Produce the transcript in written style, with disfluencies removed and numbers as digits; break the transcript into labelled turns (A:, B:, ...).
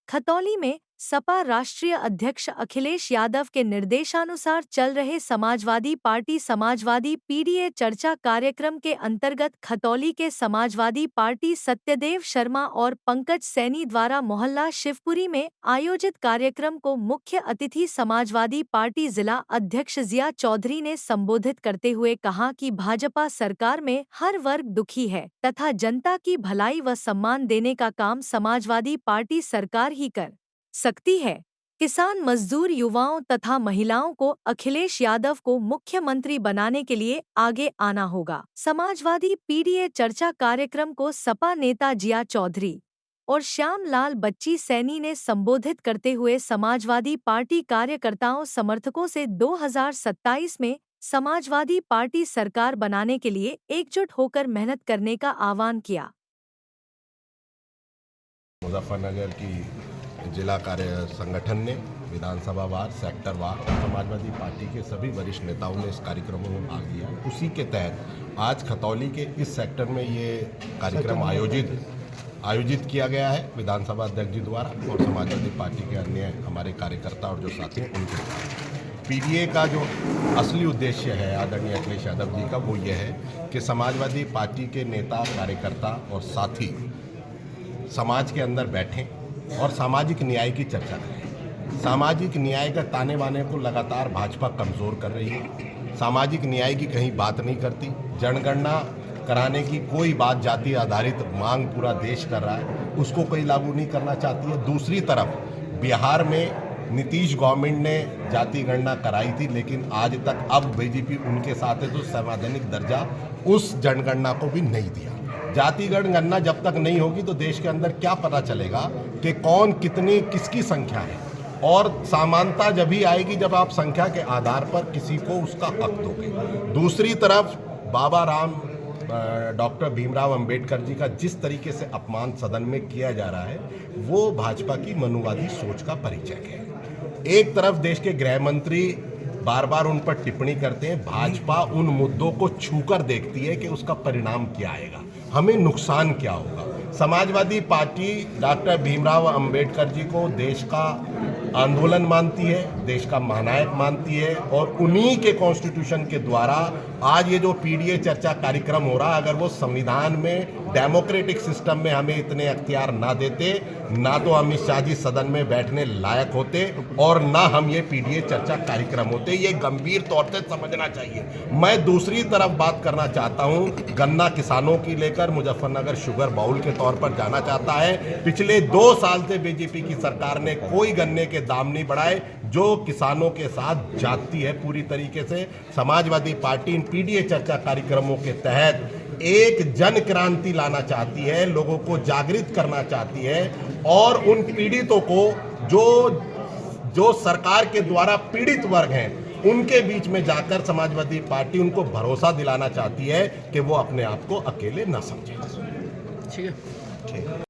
A: खतौली में सपा राष्ट्रीय अध्यक्ष अखिलेश यादव के निर्देशानुसार चल रहे समाजवादी पीडीए चर्चा कार्यक्रम के अंतर्गत खतौली के समाजवादी पार्टी सत्यदेव शर्मा और पंकज सैनी द्वारा मोहल्ला शिवपुरी में आयोजित कार्यक्रम को मुख्य अतिथि समाजवादी पार्टी जिला अध्यक्ष जिया चौधरी ने संबोधित करते हुए कहा कि भाजपा सरकार में हर वर्ग दुखी है तथा जनता की भलाई व सम्मान देने का काम समाजवादी पार्टी सरकार ही कर सकती है। किसान, मजदूर, युवाओं तथा महिलाओं को अखिलेश यादव को मुख्यमंत्री बनाने के लिए आगे आना होगा। समाजवादी पीडीए चर्चा कार्यक्रम को सपा नेता जिया चौधरी और श्याम लाल बच्ची सैनी ने संबोधित करते हुए समाजवादी पार्टी कार्यकर्ताओं समर्थकों से 2027 में समाजवादी पार्टी सरकार बनाने के लिए एकजुट होकर मेहनत करने का आह्वान किया।
B: मुजफ्फरनगर की जिला कार्य संगठन ने विधानसभा वार, सेक्टर वार और समाजवादी पार्टी के सभी वरिष्ठ नेताओं ने इस कार्यक्रमों में भाग लिया। उसी के तहत आज खतौली के इस सेक्टर में ये कार्यक्रम आयोजित किया गया है विधानसभा अध्यक्ष जी द्वारा और समाजवादी पार्टी के अन्य हमारे कार्यकर्ता और जो साथी हैं उनके द्वारा। पीडीए का जो असली उद्देश्य है आदरणीय अखिलेश यादव जी का, वो ये है कि समाजवादी पार्टी के नेता, कार्यकर्ता और साथी समाज के अंदर बैठें और सामाजिक न्याय की चर्चा करें। सामाजिक न्याय का ताने बाने को लगातार भाजपा कमज़ोर कर रही है। सामाजिक न्याय की कहीं बात नहीं करती। जनगणना कराने की कोई बात, जाति आधारित मांग पूरा देश कर रहा है, उसको कोई लागू नहीं करना चाहती है। दूसरी तरफ बिहार में नीतीश गवर्नमेंट ने जाति गणना कराई थी, लेकिन आज तक अब बीजेपी उनके साथ है तो संवैधानिक दर्जा उस जनगणना को भी नहीं दिया। जाति गणना जब तक नहीं होगी तो देश के अंदर क्या पता चलेगा कि कौन कितनी किसकी संख्या है। और समानता जब भी आएगी जब आप संख्या के आधार पर किसी को उसका हक दोगे। दूसरी तरफ बाबा राम डॉक्टर भीमराव अंबेडकर जी का जिस तरीके से अपमान सदन में किया जा रहा है वो भाजपा की मनुवादी सोच का परिचय है। एक तरफ देश के गृह मंत्री बार बार उन पर टिप्पणी करते हैं, भाजपा उन मुद्दों को छूकर देखती है कि उसका परिणाम क्या आएगा, हमें नुकसान क्या होगा। समाजवादी पार्टी डॉक्टर भीमराव अंबेडकर जी को देश का आंदोलन मानती है, देश का महानायक मानती है और उन्हीं के कॉन्स्टिट्यूशन के द्वारा आज ये जो पीडीए चर्चा कार्यक्रम हो रहा है, अगर वो संविधान में डेमोक्रेटिक सिस्टम में हमें इतने अख्तियार ना देते, ना तो अमित शाह जी सदन में बैठने लायक होते और ना हम ये पीडीए चर्चा कार्यक्रम होते। ये गंभीर तौर से समझना चाहिए। मैं दूसरी तरफ बात करना चाहता हूँ, गन्ना किसानों की लेकर मुजफ्फरनगर शुगर बाउल के तौर पर जाना चाहता है। पिछले 2 साल से बीजेपी की सरकार ने कोई गन्ने के दाम नहीं बढ़ाए, जो किसानों के साथ जाती है पूरी तरीके से। समाजवादी पार्टी इन पीडीए चर्चा कार्यक्रमों के तहत एक जन क्रांति लाना चाहती है, लोगों को जागृत करना चाहती है और उन पीड़ितों को जो सरकार के द्वारा पीड़ित वर्ग हैं उनके बीच में जाकर समाजवादी पार्टी उनको भरोसा दिलाना चाहती है कि वो अपने आप को अकेले न समझें।
C: ठीक है।